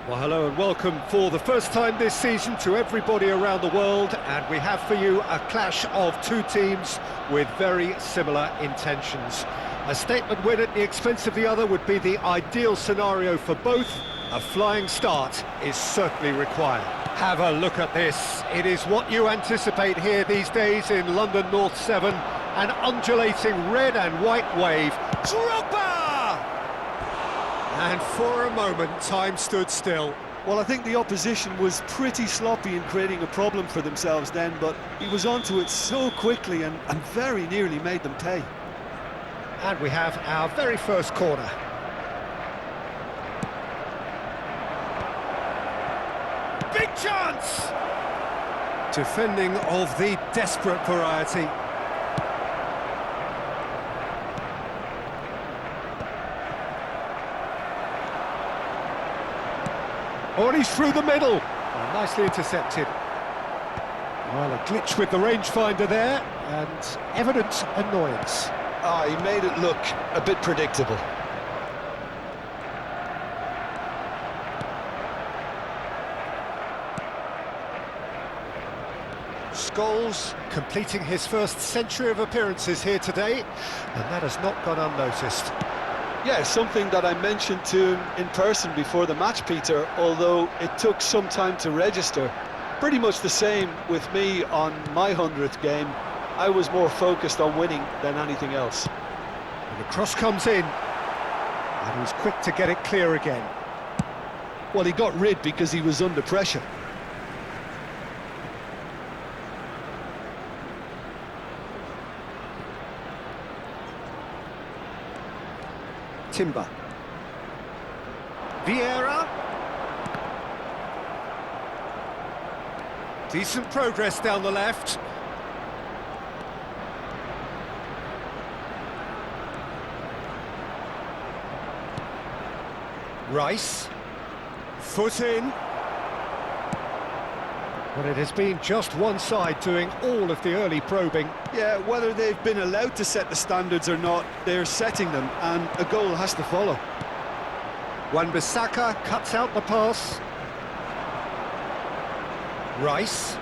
Well, hello and welcome for the first time this season to everybody around the world, and we have for you a clash of two teams with very similar intentions. A statement win at the expense of the other would be the ideal scenario for both. A flying start is certainly required. Have a look at this. It is what you anticipate here these days in London North 7. An undulating red and white wave. Drogba! And for a moment, time stood still. Well, I think the opposition was pretty sloppy in creating a problem for themselves then, but he was onto it so quickly and very nearly made them pay. And we have our very first corner. Big chance! Defending of the desperate variety. Oh, and he's through the middle. Oh, nicely intercepted. Well, a glitch with the rangefinder there, and evident annoyance. He made it look a bit predictable. Scholes completing his first century of appearances here today, and that has not gone unnoticed. Yeah, something that I mentioned to him in person before the match, Peter, although it took some time to register. Pretty much the same with me on my 100th game. I was more focused on winning than anything else. And the cross comes in, and he's quick to get it clear again. Well, he got rid because he was under pressure. Timber. Vieira. Decent progress down the left. Rice. Foot in. Well, it has been just one side doing all of the early probing. Yeah, whether they've been allowed to set the standards or not, they're setting them, and a goal has to follow. Wan-Bissaka cuts out the pass. Rice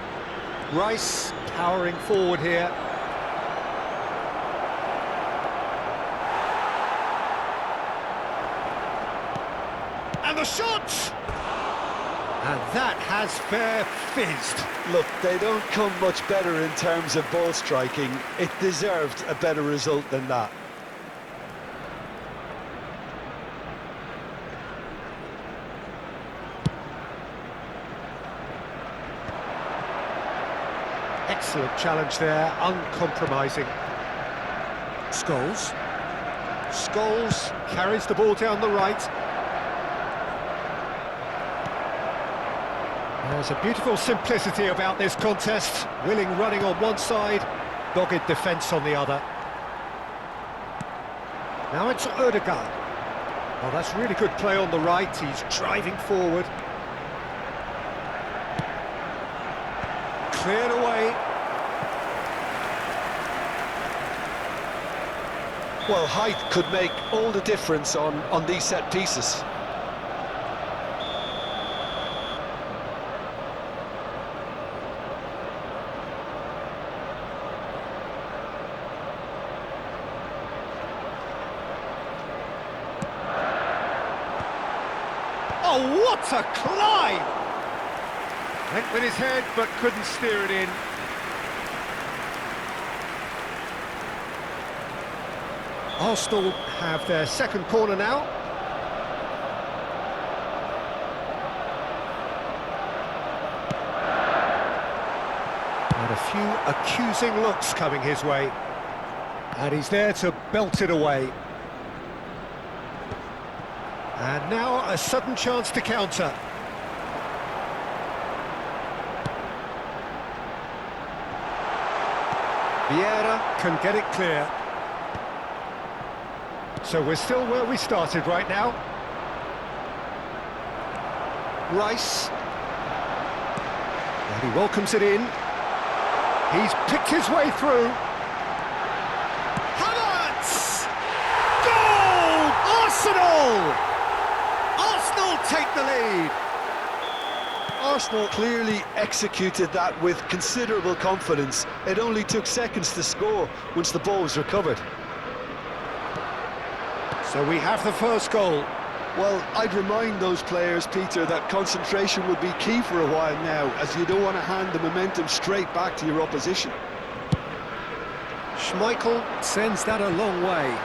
powering forward here. And the shot! And that has fair fizzed. Look, they don't come much better in terms of ball striking. It deserved a better result than that. Excellent challenge there, uncompromising. Scholes carries the ball down the right. There's a beautiful simplicity about this contest. Willing running on one side, dogged defence on the other. Now it's Odegaard. Well, that's really good play on the right. He's driving forward. Cleared away. Well, height could make all the difference on these set pieces. Oh, what a climb! Went with his head, but couldn't steer it in. Arsenal have their second corner now. And a few accusing looks coming his way. And he's there to belt it away. And now a sudden chance to counter. Vieira can get it clear. So we're still where we started right now. Rice. And he welcomes it in. He's picked his way through. Havertz! Goal! Arsenal! Arsenal take the lead. Arsenal clearly executed that with considerable confidence. It only took seconds to score once the ball was recovered. So we have the first goal. Well, I'd remind those players, Peter, that concentration will be key for a while now, as you don't want to hand the momentum straight back to your opposition. Schmeichel sends that a long way.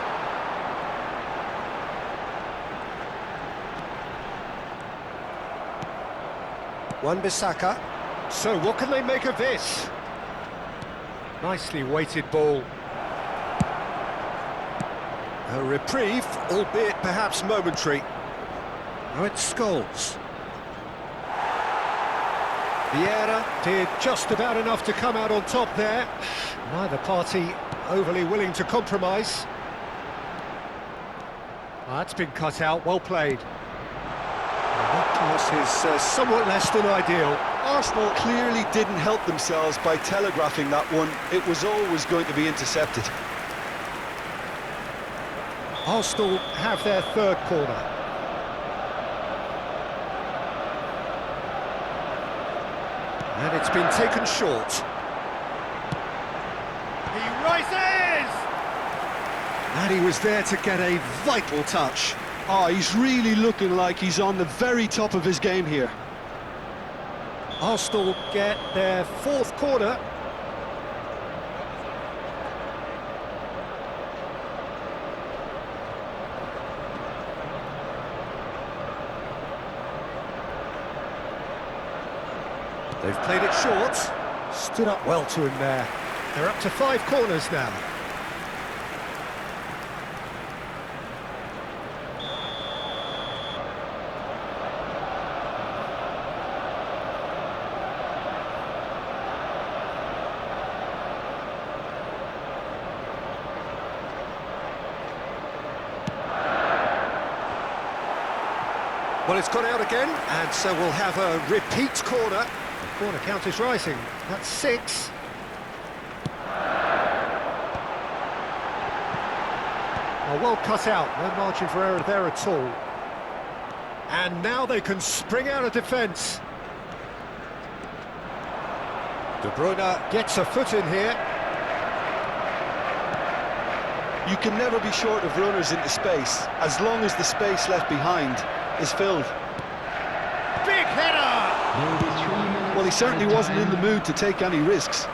Wan-Bissaka. So what can they make of this? Nicely weighted ball. A reprieve, albeit perhaps momentary. Now it's Scholes. Vieira did just about enough to come out on top there. Neither party overly willing to compromise. That's been cut out, well played. That pass is somewhat less than ideal. Arsenal clearly didn't help themselves by telegraphing that one. It was always going to be intercepted. Arsenal have their third corner. And it's been taken short. He rises! And he was there to get a vital touch. Oh, he's really looking like he's on the very top of his game here. Arsenal get their fourth corner. They've played it short. Stood up well to him there. They're up to 5 corners now. Well, it's gone out again, and so we'll have a repeat corner. Corner count is rising. That's 6. Oh, well cut out. No margin for error there at all. And now they can spring out of defence. De Bruyne gets a foot in here. You can never be short of runners into space, as long as the space left behind is filled. Big header! Well, he certainly wasn't in the mood to take any risks.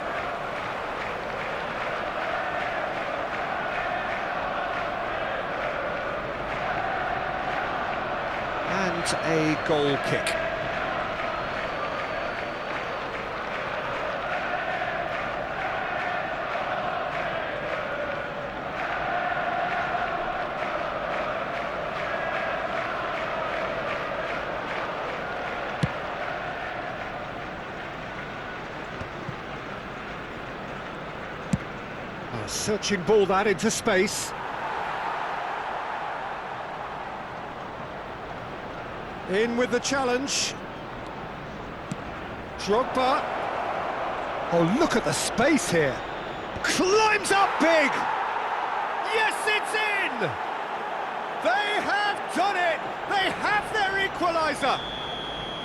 And a goal kick. A searching ball that into space. In with the challenge. Drogba. Oh, look at the space here. Climbs up big. Yes, it's in. They have done it. They have their equaliser.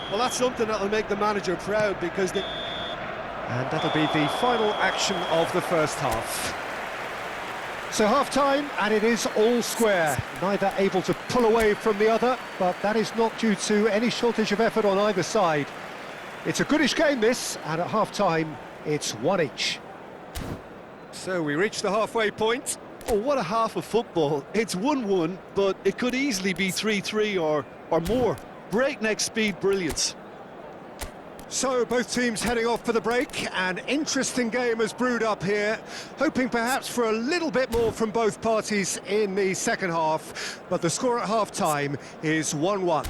Well, that's something that'll make the manager proud, because they... And that'll be the final action of the first half. So half-time, and it is all square. Neither able to pull away from the other, but that is not due to any shortage of effort on either side. It's a goodish game, this, and at half-time, it's 1 each. So we reach the halfway point. Oh, what a half of football. It's 1-1, but it could easily be 3-3 or more. Breakneck speed brilliance. So both teams heading off for the break. An interesting game has brewed up here, hoping perhaps for a little bit more from both parties in the second half, but the score at half-time is 1-1.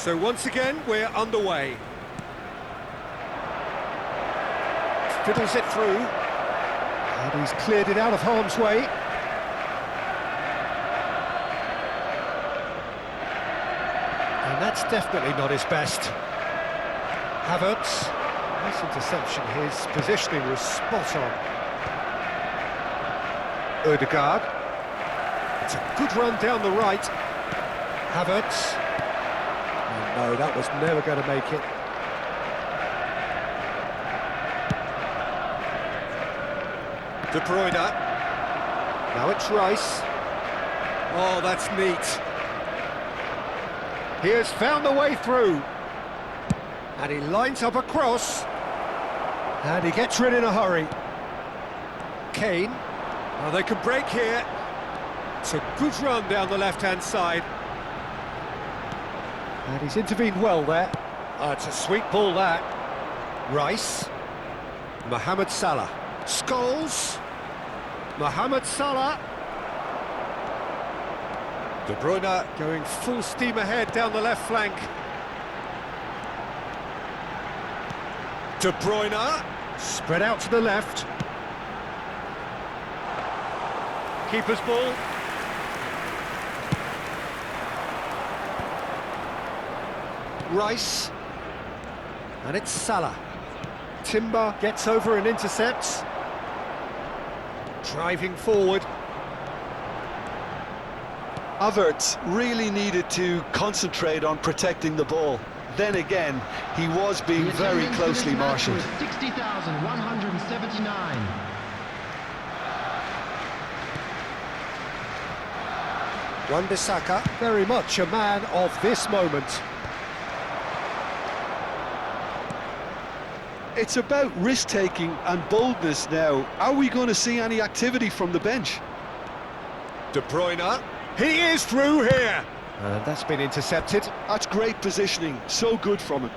So once again, we're underway. fiddles it through. And he's cleared it out of harm's way. And that's definitely not his best. Havertz. Nice interception. His positioning was spot on. Odegaard. It's a good run down the right. Havertz. Oh, no, that was never going to make it. De Bruyne. Now it's Rice. Oh, that's neat. He has found the way through. And he lines up a cross. And he gets rid in a hurry. Kane. Oh, they can break here. It's a good run down the left-hand side. And he's intervened well there. Oh, it's a sweet ball, that. Rice. Mohamed Salah. Scholes. Mohamed Salah. De Bruyne going full steam ahead down the left flank. De Bruyne. Spread out to the left. Keeper's ball. Rice. And it's Salah. Timber gets over and intercepts. Driving forward. Havertz really needed to concentrate on protecting the ball. Then again, he was being very closely marshalled. 60,179. Wan-Bissaka, very much a man of this moment. It's about risk-taking and boldness now. Are we going to see any activity from the bench? De Bruyne, he is through here! And that's been intercepted. That's great positioning, so good from him.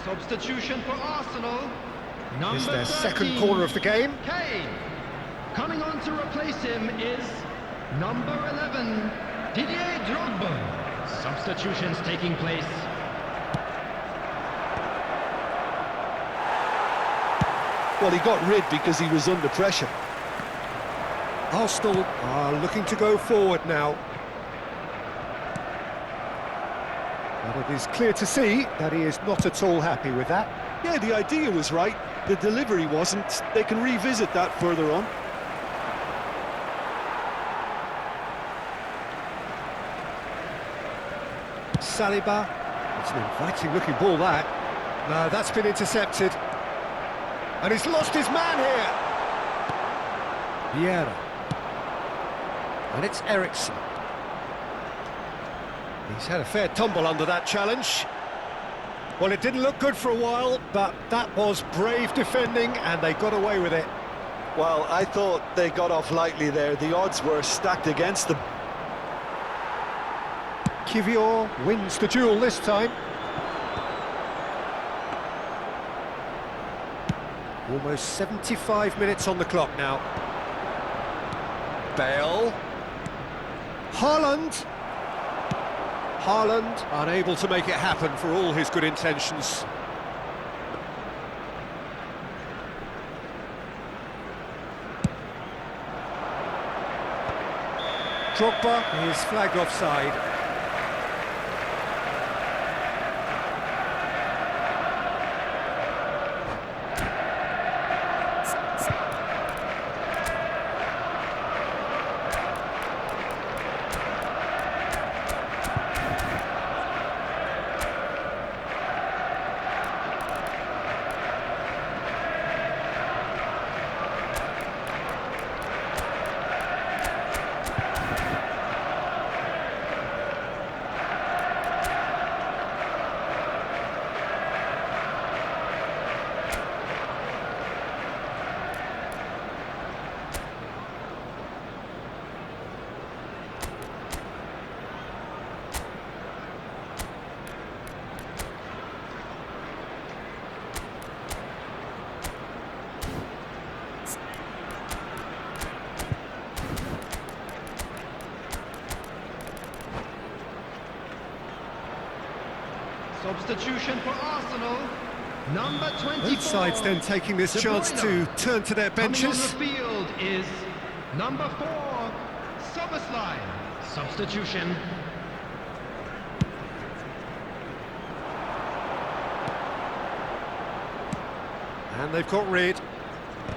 Substitution for Arsenal. It's Number their 13, second corner of the game. Kane. Coming on to replace him is number 11, Didier Drogba. Substitutions taking place. Well, he got rid because he was under pressure. Arsenal are looking to go forward now. And it is clear to see that he is not at all happy with that. Yeah, the idea was right. The delivery wasn't. They can revisit that further on. Saliba. It's an inviting looking ball, that. No, that's been intercepted. And he's lost his man here. Vieira. And it's Eriksen. He's had a fair tumble under that challenge. Well, it didn't look good for a while, but that was brave defending, and they got away with it. Well, I thought they got off lightly there. The odds were stacked against them. Kivior wins the duel this time. Almost 75 minutes on the clock now. Bale. Haaland. Haaland unable to make it happen for all his good intentions. Drogba is flagged offside. Substitution for Arsenal, number 24. Both sides then taking this chance to turn to their benches. Coming on the field is number 4, Soboslai. Substitution. And they've got rid.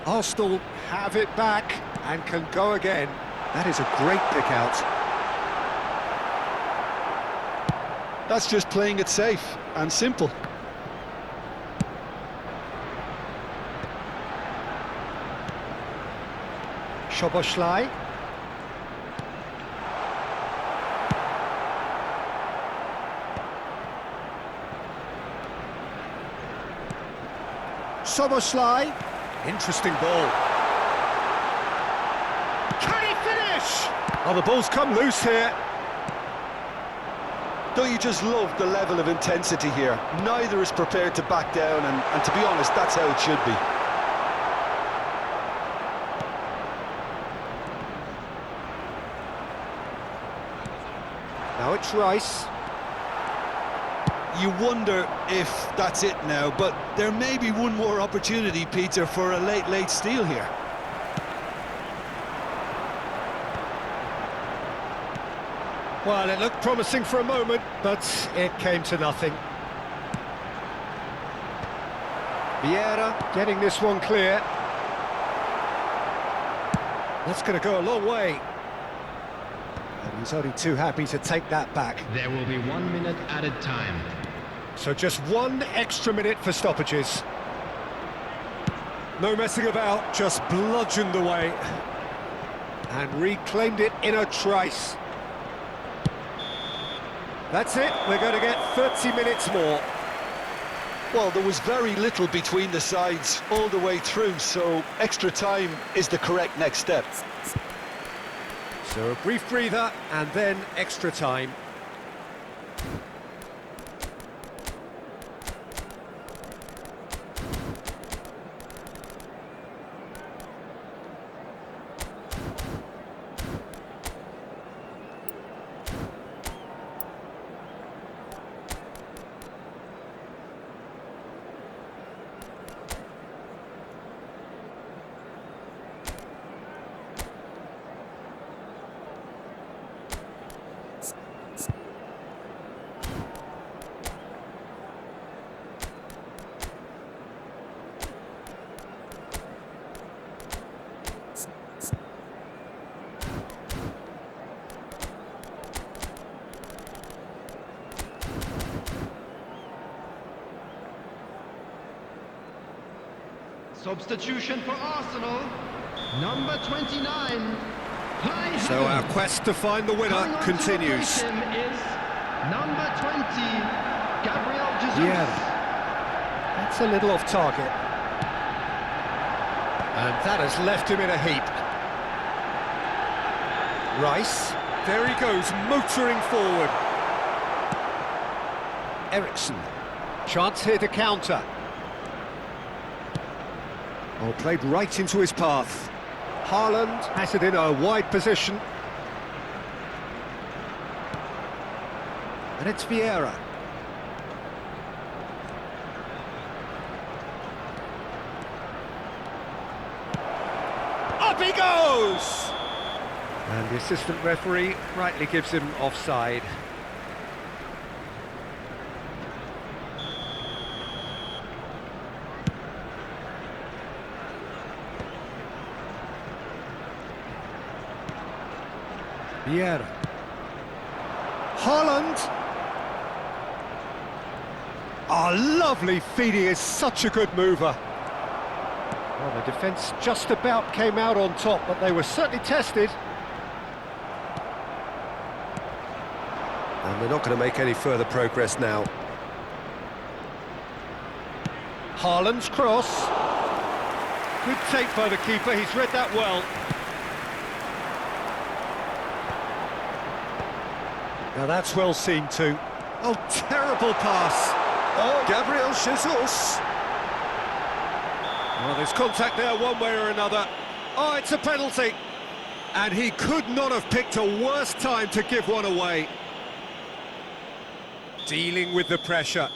Arsenal have it back and can go again. That is a great pick out. That's just playing it safe and simple. Szoboszlai. Szoboszlai. Interesting ball. Can he finish? Oh, the ball's come loose here. Don't you just love the level of intensity here? Neither is prepared to back down, and to be honest, that's how it should be. Now it's Rice. You wonder if that's it now, but there may be one more opportunity, Peter, for a late steal here. Well, it looked promising for a moment, but it came to nothing. Vieira getting this one clear. That's going to go a long way. And he's only too happy to take that back. There will be 1 minute added time. So just 1 extra minute for stoppages. No messing about, just bludgeoned away. And reclaimed it in a trice. That's it, we're going to get 30 minutes more. Well, there was very little between the sides all the way through, so extra time is the correct next step. So a brief breather and then extra time. Substitution for Arsenal, number 29. So our quest to find the winner continues. Him is number 20, Gabriel Jesus. Yeah, that's a little off target. And that has left him in a heap. Rice, there he goes, motoring forward. Eriksson, chance here to counter. Oh, played right into his path. Haaland has it in a wide position. And it's Vieira. Up he goes! And the assistant referee rightly gives him offside. Vieira. Haaland. Oh, lovely feed, he is such a good mover. Well, the defence just about came out on top, but they were certainly tested. And they're not going to make any further progress now. Haaland's cross. Good take by the keeper, he's read that well. Now that's well seen too. Oh, terrible pass. Oh, Gabriel Jesus. Well, there's contact there one way or another. Oh, it's a penalty. And he could not have picked a worse time to give one away. Dealing with the pressure.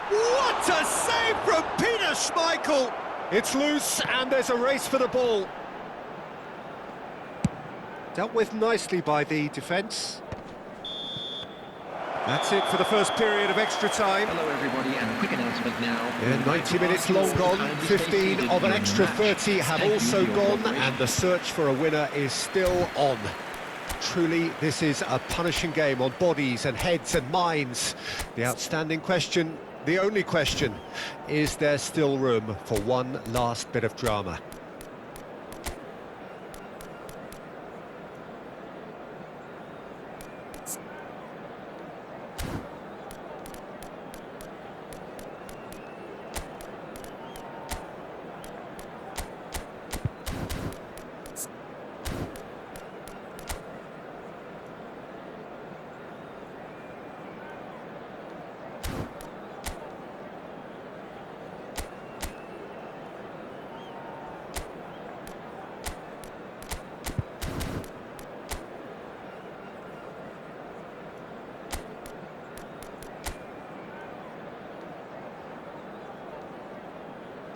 What a save from Peter Schmeichel! It's loose and there's a race for the ball. Dealt with nicely by the defence. That's it for the first period of extra time. Hello everybody, and a quick announcement now. Yeah, 90 minutes long gone, 15 of an extra 30 have also gone, and the search for a winner is still on. Truly, this is a punishing game on bodies and heads and minds. The outstanding question, the only question, is there still room for one last bit of drama?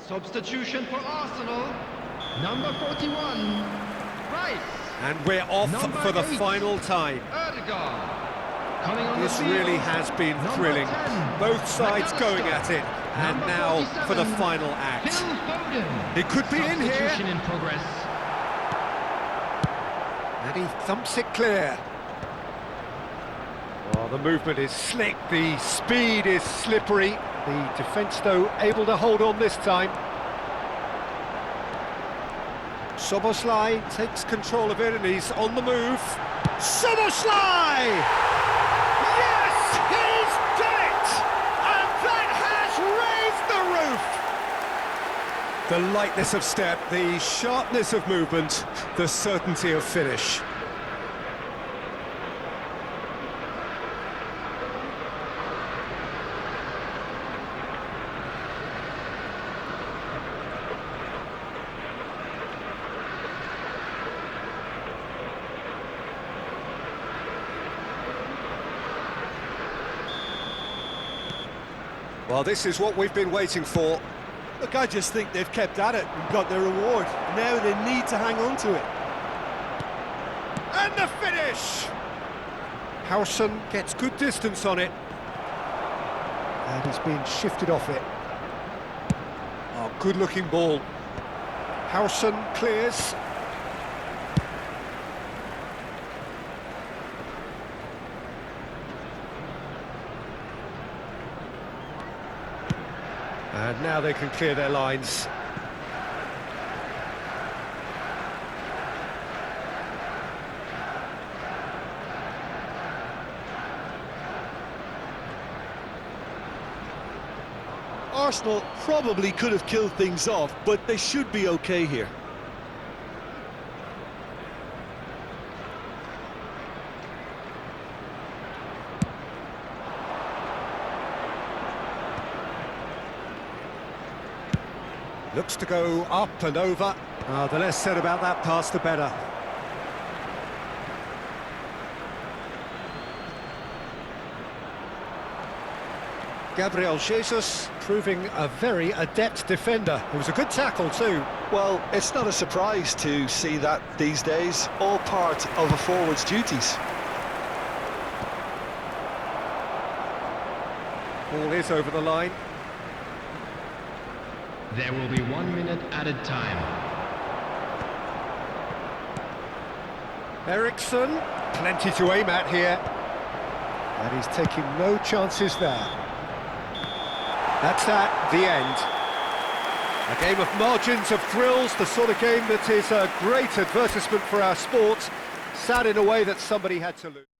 Substitution for Arsenal, number 41, Rice. And we're off Number for the 8, final time. Odegaard. Coming on This the field, really has been number thrilling. 10, Both sides going at it. And Number now for the 47, final act. Phil Foden. It could be in here. Substitution in progress. And he thumps it clear. Oh, the movement is slick, the speed is slippery. The defence, though, able to hold on this time. Szoboszlai takes control of it and he's on the move. Szoboszlai! Yes, he's done it! And that has raised the roof! The lightness of step, the sharpness of movement, the certainty of finish. Well, this is what we've been waiting for. Look, I just think they've kept at it and got their reward. Now they need to hang on to it. And the finish! Howson gets good distance on it. And he's been shifted off it. Oh, good-looking ball. Howson clears. And now they can clear their lines. Arsenal probably could have killed things off, but they should be okay here. Looks to go up and over. The less said about that pass, the better. Gabriel Jesus proving a very adept defender. It was a good tackle too. Well, it's not a surprise to see that these days, all part of a forward's duties. Ball is over the line. There will be 1 minute added time. Eriksson, plenty to aim at here. And he's taking no chances there. That's that, the end. A game of margins, of thrills, the sort of game that is a great advertisement for our sport. Sad in a way that somebody had to lose.